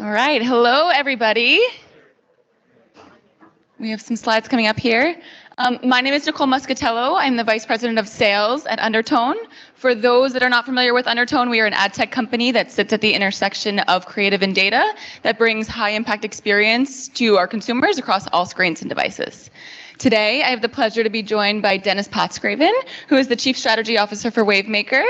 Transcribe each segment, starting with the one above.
All right, hello everybody. We have some slides coming up here. My name is Nicole Muscatello. I'm the Vice President of Sales at Undertone. For those that are not familiar with Undertone, we are an ad tech company that sits at the intersection of creative and data that brings high impact experience to our consumers across all screens and devices. Today, I have the pleasure to be joined by Dennis Potgraven, who is the Chief Strategy Officer for Wavemaker.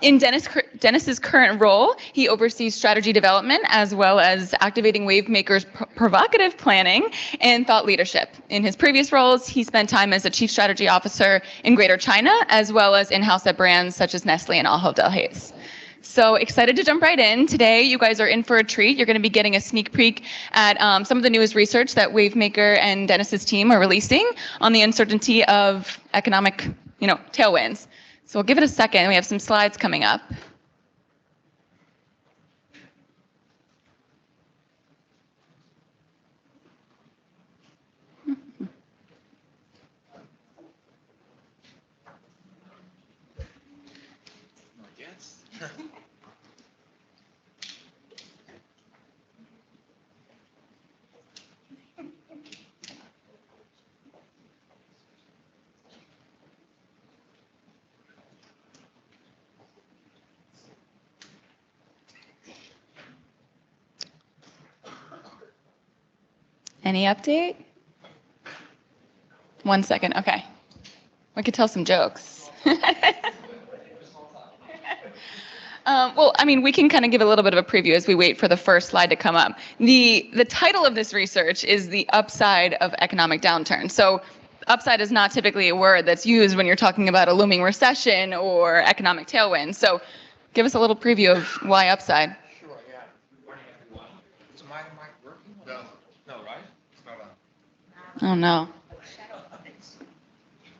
In Dennis's current role, he oversees strategy development as well as activating Wavemaker's provocative planning and thought leadership. In his previous roles, he spent time as a chief strategy officer in Greater China, as well as in-house at brands such as Nestle and Ahold Delhaize. So excited to jump right in. Today, you guys are in for a treat. You're going to be getting a sneak peek at some of the newest research that Wavemaker and Dennis's team are releasing on the uncertainty of economic, tailwinds. So we'll give it a second. We have some slides coming up. Any update? 1 second, okay. We could tell some jokes. We can kind of give a little bit of a preview as we wait for the first slide to come up. The title of this research is The Upside of Economic Downturn. So upside is not typically a word that's used when you're talking about a looming recession or economic tailwind. So give us a little preview of why upside. Sure, yeah. Good morning, everyone. Is my mic working? No, right? It's not on. Oh no.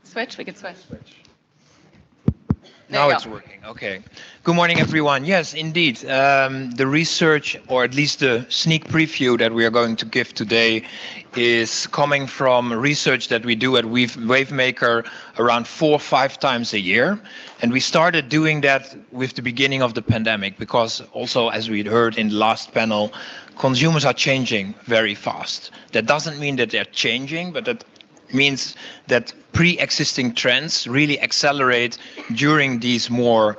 Switch? We could switch. Now it's working. Okay. Good morning, everyone. Yes, indeed. The research, or at least the sneak preview that we are going to give today, is coming from research that we do at Wavemaker around 4 or 5 times a year. And we started doing that with the beginning of the pandemic because also, as we heard in the last panel, consumers are changing very fast. That doesn't mean that they're changing, but that means that pre-existing trends really accelerate during these more,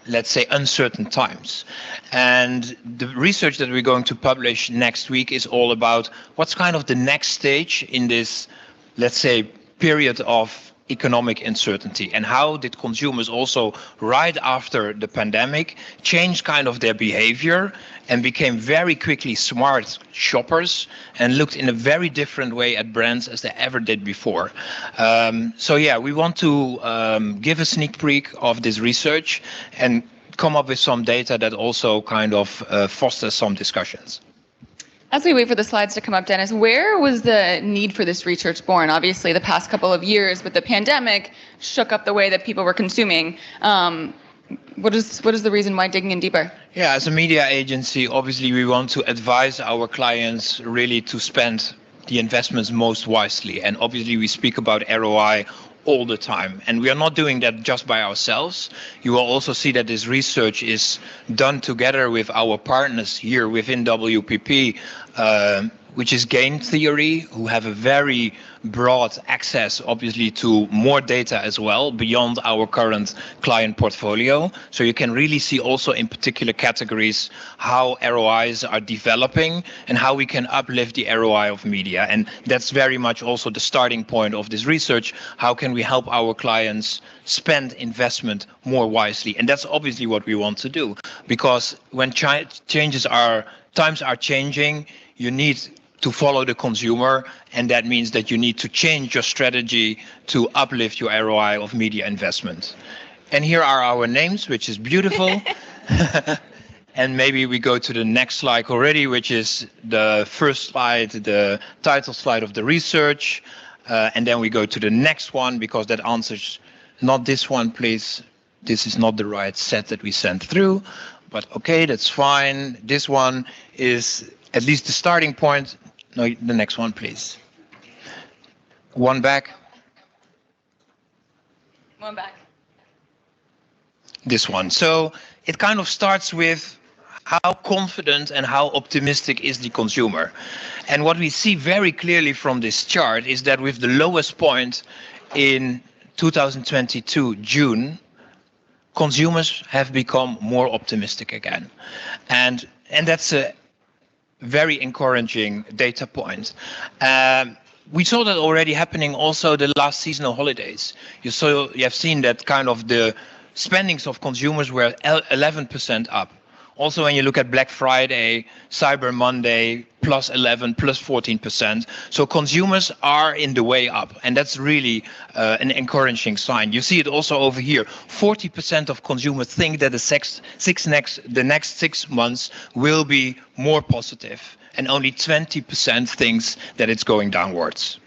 let's say, uncertain times. And the research that we're going to publish next week is all about what's kind of the next stage in this, let's say, period of economic uncertainty, and how did consumers also right after the pandemic change kind of their behavior and became very quickly smart shoppers and looked in a very different way at brands as they ever did before. We want to give a sneak peek of this research and come up with some data that also kind of fosters some discussions. As we wait for the slides to come up, Dennis, where was the need for this research born? Obviously, the past couple of years with the pandemic shook up the way that people were consuming. What is the reason why digging in deeper? Yeah, as a media agency, obviously we want to advise our clients really to spend the investments most wisely. And obviously we speak about ROI all the time. And we are not doing that just by ourselves. You will also see that this research is done together with our partners here within WPP, which is Game Theory, who have a very broad access, obviously, to more data as well beyond our current client portfolio. So you can really see also in particular categories how ROIs are developing and how we can uplift the ROI of media. And that's very much also the starting point of this research. How can we help our clients spend investment more wisely? And that's obviously what we want to do, because when times are changing, you need to follow the consumer, and that means that you need to change your strategy to uplift your ROI of media investment. And here are our names, which is beautiful. And maybe we go to the next slide already, which is the first slide, the title slide of the research. And then we go to the next one, because that answers not this one, please. This is not the right set that we sent through, but okay, that's fine. This one is at least the starting point. No, the next one, please. One back. One back. This one. So it kind of starts with how confident and how optimistic is the consumer. And what we see very clearly from this chart is that with the lowest point in 2022 June, consumers have become more optimistic again. And that's a very encouraging data point. We saw that already happening also the last seasonal holidays. You have seen that kind of the spendings of consumers were 11% up. Also, when you look at Black Friday, Cyber Monday, plus 11, plus 14%. So consumers are in the way up, and that's really an encouraging sign. You see it also over here. 40% of consumers think that the next 6 months will be more positive, and only 20% thinks that it's going downwards.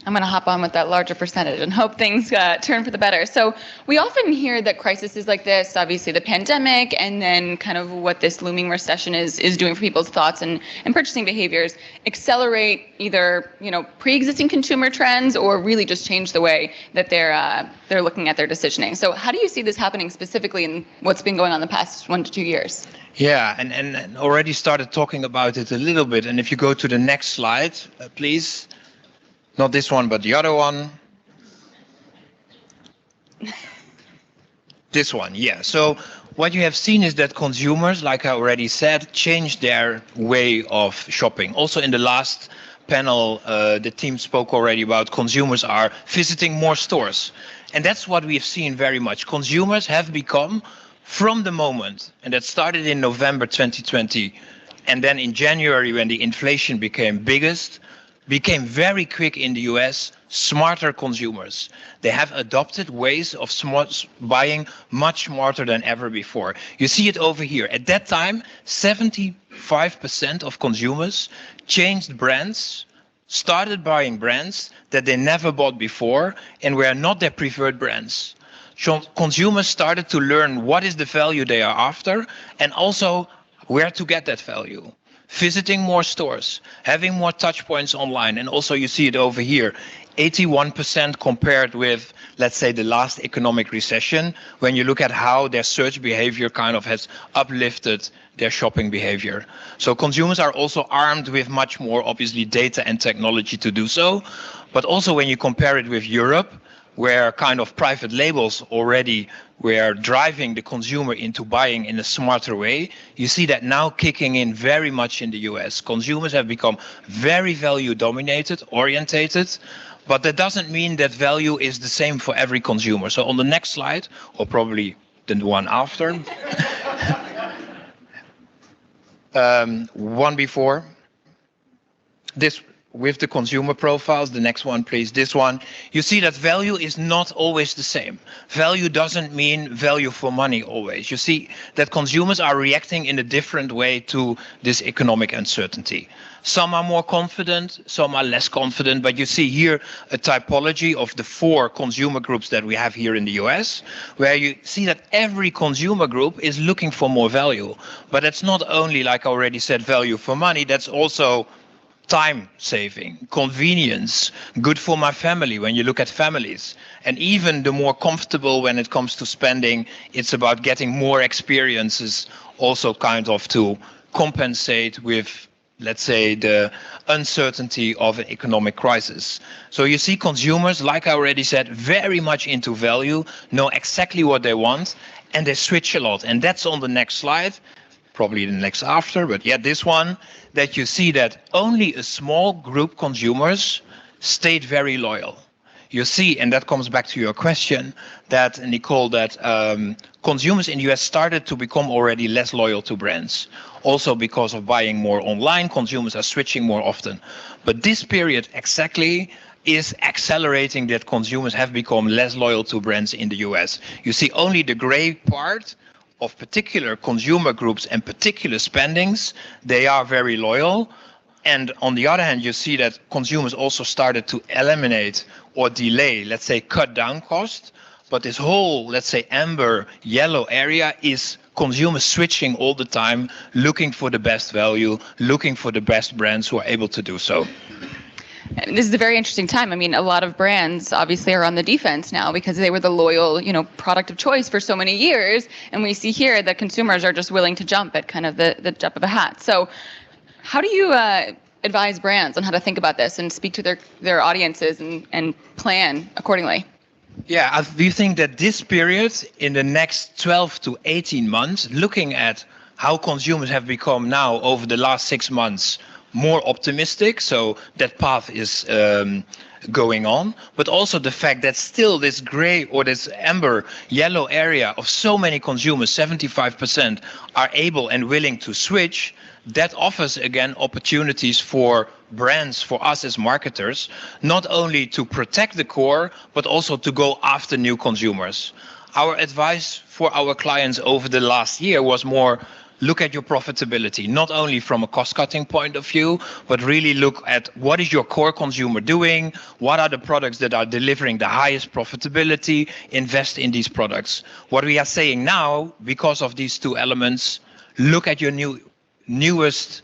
I'm going to hop on with that larger percentage and hope things turn for the better. So we often hear that crises like this, obviously the pandemic, and then kind of what this looming recession is doing for people's thoughts and purchasing behaviors, accelerate either pre-existing consumer trends or really just change the way that they're looking at their decisioning. So how do you see this happening specifically in what's been going on the past 1 to 2 years? Yeah, and already started talking about it a little bit. And if you go to the next slide, please. Not this one, but the other one. This one, yeah. So what you have seen is that consumers, like I already said, changed their way of shopping. Also in the last panel, the team spoke already about consumers are visiting more stores. And that's what we've seen very much. Consumers have become, from the moment, and that started in November 2020, and then in January when the inflation became biggest, became very quick in the US, smarter consumers. They have adopted ways of buying much smarter than ever before. You see it over here. At that time, 75% of consumers changed brands, started buying brands that they never bought before and were not their preferred brands. So consumers started to learn what is the value they are after and also where to get that value. Visiting more stores, having more touch points online, and also you see it over here, 81% compared with, let's say, the last economic recession, when you look at how their search behavior kind of has uplifted their shopping behavior. So consumers are also armed with much more, obviously, data and technology to do so. But also when you compare it with Europe, where kind of private labels already were driving the consumer into buying in a smarter way, you see that now kicking in very much in the US. Consumers have become very value dominated, orientated, but that doesn't mean that value is the same for every consumer. So on the next slide, or probably the one after, one before, this with the consumer profiles, the next one, please, this one, you see that value is not always the same. Value doesn't mean value for money always. You see that consumers are reacting in a different way to this economic uncertainty. Some are more confident, some are less confident, but you see here a typology of the 4 consumer groups that we have here in the US, where you see that every consumer group is looking for more value. But it's not only, like I already said, value for money, that's also time saving, convenience, good for my family when you look at families. And even the more comfortable when it comes to spending, it's about getting more experiences also kind of to compensate with, let's say, the uncertainty of an economic crisis. So you see consumers, like I already said, very much into value, know exactly what they want, and they switch a lot. And that's on the next slide. Probably the next after, but yeah, this one, that you see that only a small group consumers stayed very loyal. You see, and that comes back to your question, that Nicole, that consumers in the US started to become already less loyal to brands. Also because of buying more online, consumers are switching more often. But this period exactly is accelerating that consumers have become less loyal to brands in the US. You see only the gray part of particular consumer groups and particular spendings, they are very loyal. And on the other hand, you see that consumers also started to eliminate or delay, let's say, cut down cost. But this whole, let's say, amber yellow area is consumers switching all the time, looking for the best value, looking for the best brands who are able to do so. And this is a very interesting time. I mean, a lot of brands obviously are on the defense now because they were the loyal, product of choice for so many years. And we see here that consumers are just willing to jump at kind of the drop of a hat. So how do you advise brands on how to think about this and speak to their audiences and plan accordingly? Yeah, we think that this period in the next 12 to 18 months, looking at how consumers have become now over the last 6 months more optimistic, so that path is going on, but also the fact that still this gray or this amber yellow area of so many consumers, 75%, are able and willing to switch. That offers again opportunities for brands, for us as marketers, not only to protect the core, but also to go after new consumers. Our advice for our clients over the last year was more, look at your profitability, not only from a cost-cutting point of view, but really look at what is your core consumer doing, what are the products that are delivering the highest profitability, invest in these products. What we are saying now, because of these two elements, look at your newest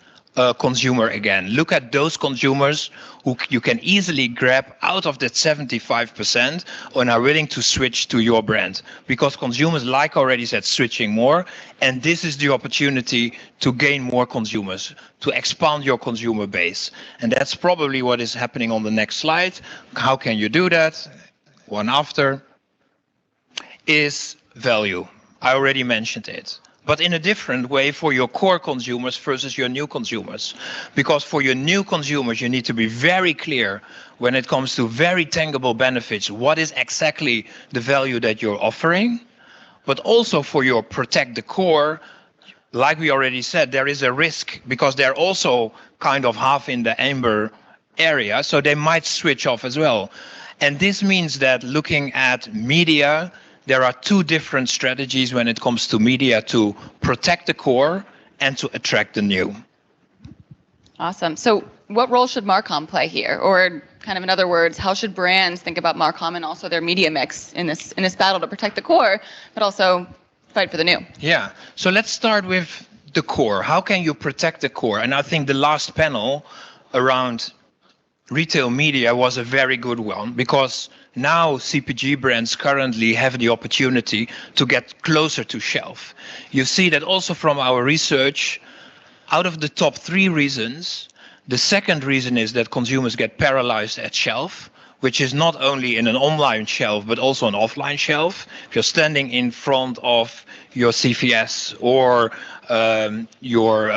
consumer again. Look at those consumers who you can easily grab out of that 75% and are willing to switch to your brand. Because consumers, like I already said, switching more. And this is the opportunity to gain more consumers, to expand your consumer base. And that's probably what is happening on the next slide. How can you do that? One after is value. I already mentioned it. But in a different way for your core consumers versus your new consumers. Because for your new consumers, you need to be very clear when it comes to very tangible benefits. What is exactly the value that you're offering? But also for your protect the core, like we already said, there is a risk because they're also kind of half in the amber area, so they might switch off as well. And this means that looking at media, there are two different strategies when it comes to media to protect the core and to attract the new. Awesome. So what role should Marcom play here? Or kind of in other words, how should brands think about Marcom and also their media mix in this battle to protect the core, but also fight for the new? Yeah. So let's start with the core. How can you protect the core? And I think the last panel around retail media was a very good one because now CPG brands currently have the opportunity to get closer to shelf. You see that also from our research, out of the top 3 reasons, the second reason is that consumers get paralyzed at shelf, which is not only in an online shelf, but also an offline shelf. If you're standing in front of your CVS or your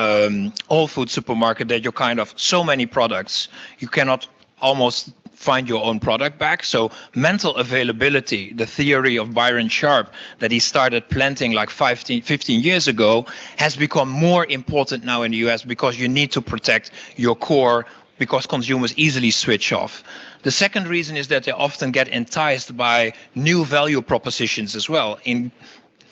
Whole Foods supermarket, that you're kind of so many products, you cannot almost find your own product back. So mental availability, the theory of Byron Sharp that he started planting like 15 years ago, has become more important now in the US because you need to protect your core because consumers easily switch off. The second reason is that they often get enticed by new value propositions as well.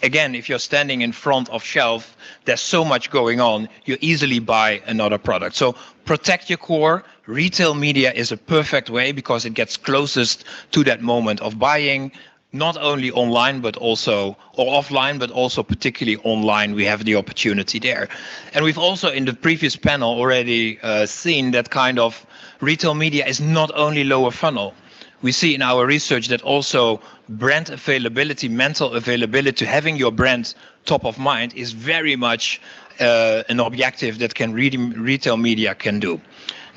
Again, if you're standing in front of shelf, there's so much going on, you easily buy another product. So protect your core. Retail media is a perfect way because it gets closest to that moment of buying, not only online, but also, or offline, but also particularly online, we have the opportunity there. And we've also in the previous panel already seen that kind of retail media is not only lower funnel. We see in our research that also brand availability, mental availability, having your brand top of mind is very much an objective that retail media can do.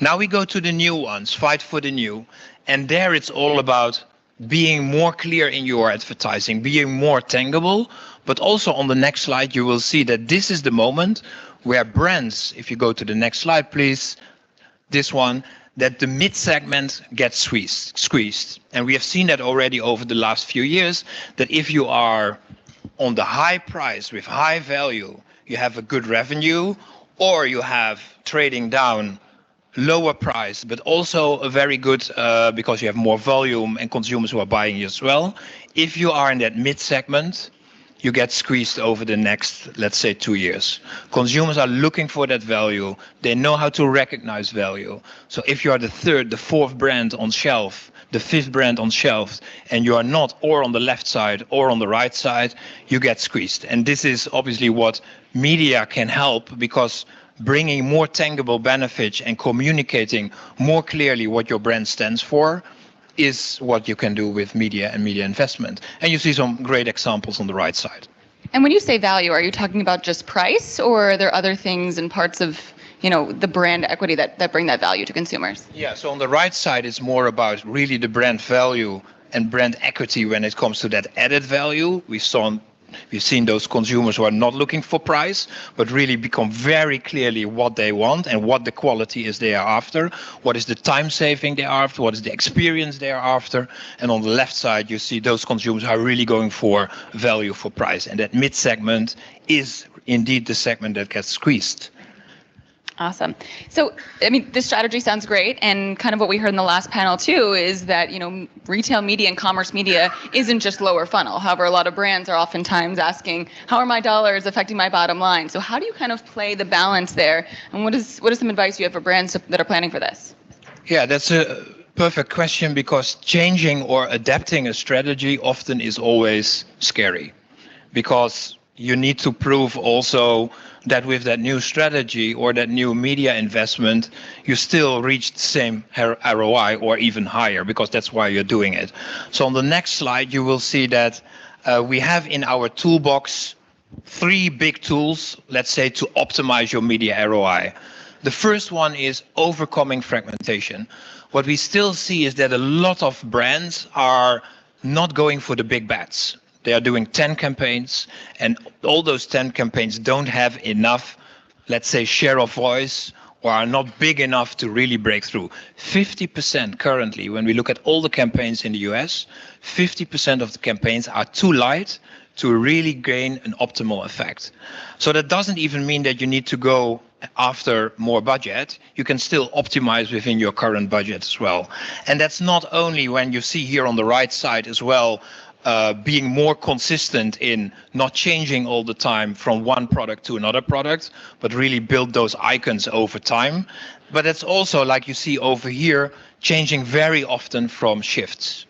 Now we go to the new ones, fight for the new. And there it's all about being more clear in your advertising, being more tangible. But also on the next slide, you will see that this is the moment where brands, if you go to the next slide, please, this one, that the mid-segment gets squeezed. And we have seen that already over the last few years, that if you are on the high price with high value, you have a good revenue, or you have trading down lower price, but also a very good, because you have more volume and consumers who are buying as well. If you are in that mid-segment, you get squeezed over the next, let's say, 2 years. Consumers are looking for that value. They know how to recognize value. So if you are the third, the fourth brand on shelf, the fifth brand on shelf, and you are not or on the left side or on the right side, you get squeezed. And this is obviously what media can help, because bringing more tangible benefits and communicating more clearly what your brand stands for is what you can do with media and media investment. And you see some great examples on the right side. And when you say value, are you talking about just price, or are there other things and parts of the brand equity that bring that value to consumers? Yeah, so on the right side, it's more about really the brand value and brand equity when it comes to that added value. We've seen those consumers who are not looking for price, but really become very clearly what they want and what the quality is they are after, what is the time saving they are after, what is the experience they are after. And on the left side, you see those consumers who are really going for value for price. And that mid segment is indeed the segment that gets squeezed. Awesome. So, this strategy sounds great, and kind of what we heard in the last panel too is that, retail media and commerce media isn't just lower funnel. However, a lot of brands are oftentimes asking, how are my dollars affecting my bottom line? So how do you kind of play the balance there? And what is some advice you have for brands that are planning for this? Yeah, that's a perfect question, because changing or adapting a strategy often is always scary, because you need to prove also that with that new strategy or that new media investment, you still reach the same ROI or even higher, because that's why you're doing it. So on the next slide, you will see that we have in our toolbox 3 big tools, let's say, to optimize your media ROI. The first one is overcoming fragmentation. What we still see is that a lot of brands are not going for the big bets. They are doing 10 campaigns, and all those 10 campaigns don't have enough, let's say, share of voice, or are not big enough to really break through. 50% currently, when we look at all the campaigns in the US, 50% of the campaigns are too light to really gain an optimal effect. So that doesn't even mean that you need to go after more budget. You can still optimize within your current budget as well. And that's not only when you see here on the right side as well, being more consistent in not changing all the time from one product to another product, but really build those icons over time. But it's also, like you see over here, changing very often from shifts.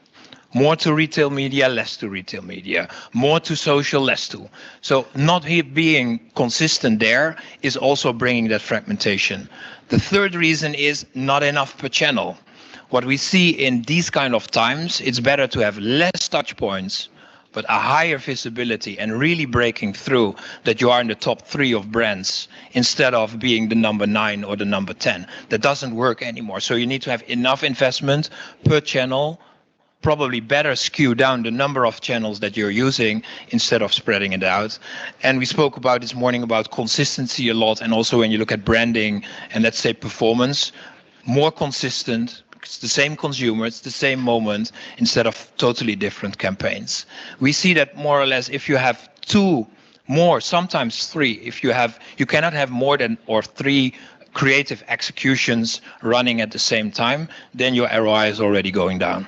More to retail media, less to retail media. More to social, less to. So not being consistent there is also bringing that fragmentation. The third reason is not enough per channel. What we see in these kind of times, it's better to have less touch points, but a higher visibility and really breaking through that you are in the top 3 of brands instead of being the number 9 or the number 10. That doesn't work anymore. So you need to have enough investment per channel, probably better skew down the number of channels that you're using instead of spreading it out. And we spoke about this morning about consistency a lot, and also when you look at branding and let's say performance, more consistent. It's the same consumer, it's the same moment instead of totally different campaigns. We see that more or less if you have 2 more, sometimes 3, you cannot have more than or 3 creative executions running at the same time, then your ROI is already going down.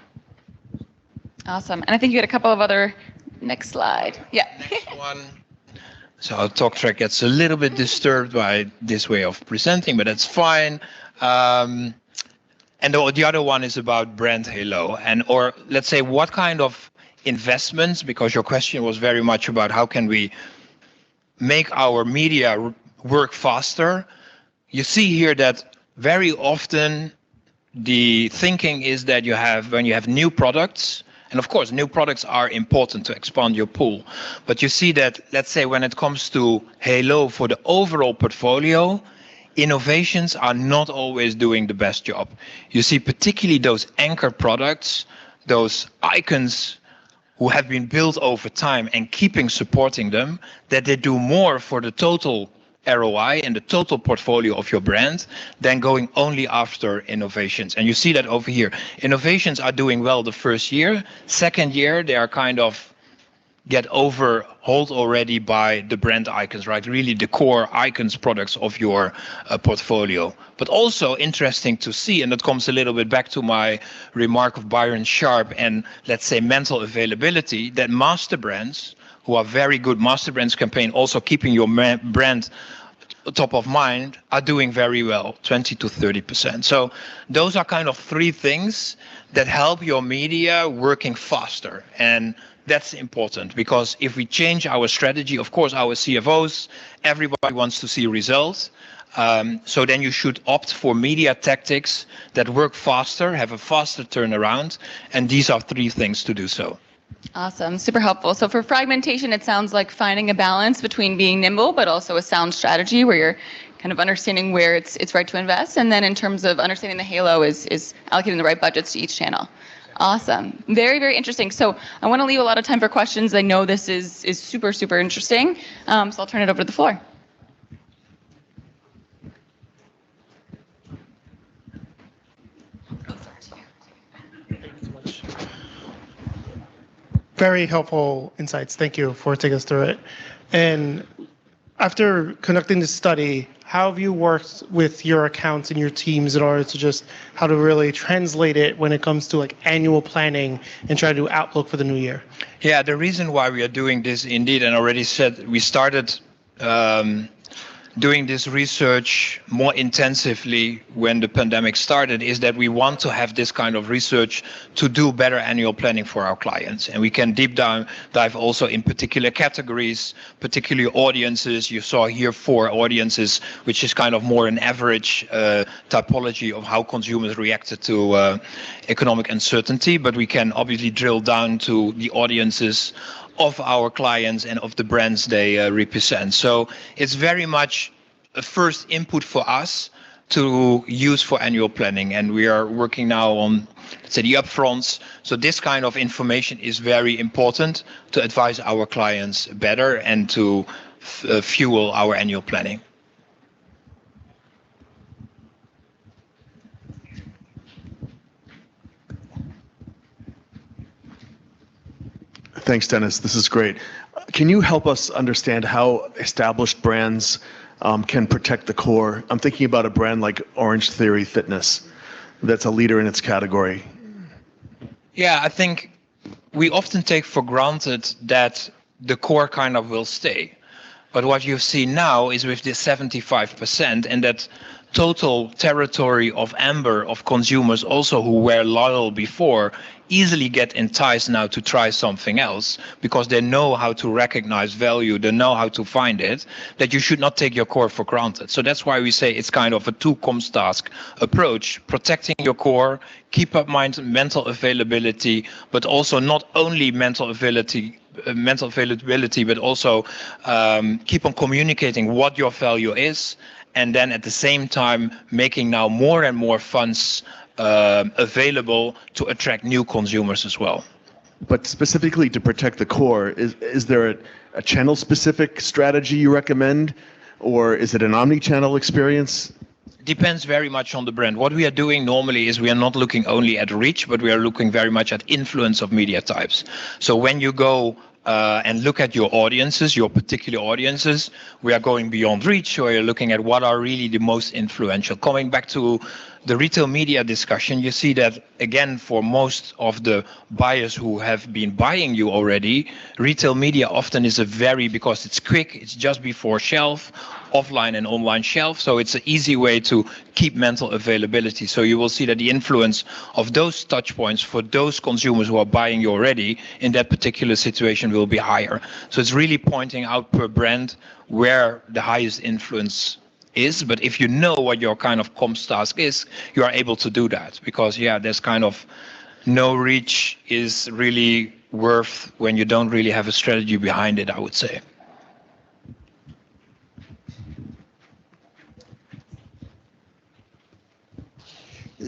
Awesome. And I think you had a couple of other, next slide. Yeah. Next one. So our talk track gets a little bit disturbed by this way of presenting, but that's fine. And the other one is about brand halo, or let's say what kind of investments, because your question was very much about how can we make our media work faster. You see here that very often the thinking is that when you have new products, and of course new products are important to expand your pool, but you see that, let's say when it comes to halo for the overall portfolio, innovations are not always doing the best job. You see particularly those anchor products, those icons who have been built over time and keeping supporting them, that they do more for the total ROI and the total portfolio of your brand than going only after innovations. And you see that over here. Innovations are doing well the first year. Second year, they are kind of get overhauled already by the brand icons, right? Really the core icons products of your portfolio. But also interesting to see, and that comes a little bit back to my remark of Byron Sharp and let's say mental availability, that master brands who are very good master brands campaign, also keeping your brand top of mind, are doing very well, 20 to 30%. So those are kind of 3 things that help your media working faster. And That's important, because if we change our strategy, of course, our CFOs, everybody wants to see results. So then you should opt for media tactics that work faster, have a faster turnaround. And these are 3 things to do so. Awesome, super helpful. So for fragmentation, it sounds like finding a balance between being nimble, but also a sound strategy where you're kind of understanding where it's right to invest. And then in terms of understanding the halo is allocating the right budgets to each channel. Awesome. Very, very interesting. So I want to leave a lot of time for questions. I know this is super, super interesting. So I'll turn it over to the floor. Very helpful insights. Thank you for taking us through it. And after conducting this study, how have you worked with your accounts and your teams in order to just how to really translate it when it comes to like annual planning and try to do outlook for the new year? Yeah, the reason why we are doing this, indeed, and already said, we started doing this research more intensively when the pandemic started, is that we want to have this kind of research to do better annual planning for our clients. And we can dive also in particular categories, particularly audiences. You saw here 4 audiences, which is kind of more an average typology of how consumers reacted to economic uncertainty. But we can obviously drill down to the audiences of our clients and of the brands they represent. So it's very much a first input for us to use for annual planning. And we are working now on, let's say, the upfronts. So this kind of information is very important to advise our clients better and to fuel our annual planning. Thanks, Dennis. This is great. Can you help us understand how established brands can protect the core? I'm thinking about a brand like Orange Theory Fitness that's a leader in its category. Yeah, I think we often take for granted that the core kind of will stay. But what you see now is with this 75% and that total territory of amber of consumers also who were loyal before easily get enticed now to try something else because they know how to recognize value, they know how to find it, that you should not take your core for granted. So that's why we say it's kind of a 2 comes task approach, protecting your core, keep up mind mental availability, but also not only mental availability, but also keep on communicating what your value is, and then at the same time making now more and more funds available to attract new consumers as well. But specifically to protect the core, is there a channel-specific strategy you recommend, or is it an omni-channel experience? Depends very much on the brand. What we are doing normally is we are not looking only at reach, but we are looking very much at influence of media types. So when you go and look at your audiences, your particular audiences, we are going beyond reach, or you're looking at what are really the most influential. Coming back to the retail media discussion, you see that, again, for most of the buyers who have been buying you already, retail media often is because it's quick, it's just before shelf, offline and online shelf, so it's an easy way to keep mental availability. So you will see that the influence of those touch points for those consumers who are buying you already in that particular situation will be higher. So it's really pointing out per brand where the highest influence is, but if you know what your kind of comms task is, you are able to do that, because there's kind of no reach is really worth when you don't really have a strategy behind it, I would say.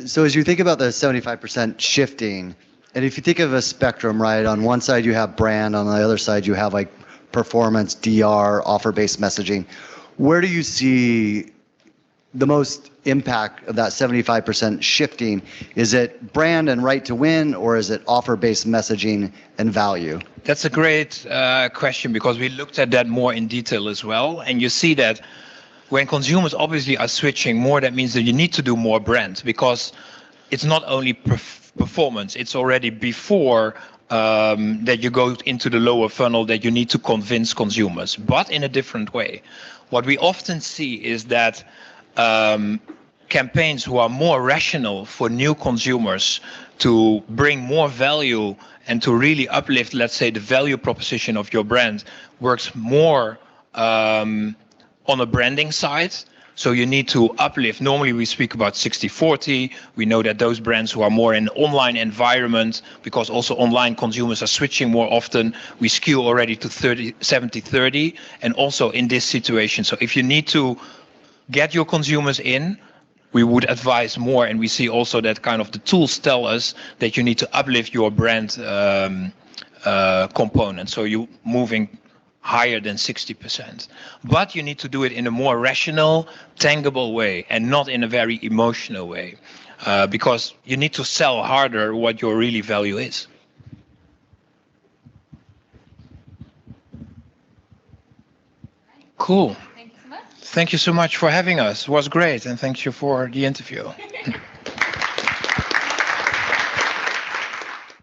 So as you think about the 75% shifting, and if you think of a spectrum, right, on one side you have brand, on the other side you have like performance, DR, offer-based messaging. Where do you see the most impact of that 75% shifting? Is it brand and right to win, or is it offer-based messaging and value? That's a great question, because we looked at that more in detail as well. And you see that when consumers obviously are switching more, that means that you need to do more brand, because it's not only performance, it's already before that you go into the lower funnel that you need to convince consumers, but in a different way. What we often see is that campaigns who are more rational for new consumers to bring more value and to really uplift, let's say, the value proposition of your brand works more on a branding side. So you need to uplift. Normally we speak about 60-40. We know that those brands who are more in online environment, because also online consumers are switching more often, we skew already to 70-30. And also in this situation, so if you need to get your consumers in, we would advise more. And we see also that kind of the tools tell us that you need to uplift your brand component. So you're moving higher than 60%. But you need to do it in a more rational, tangible way and not in a very emotional way, because you need to sell harder what your really value is. Cool. Thank you so much. Thank you so much for having us. It was great. And thank you for the interview.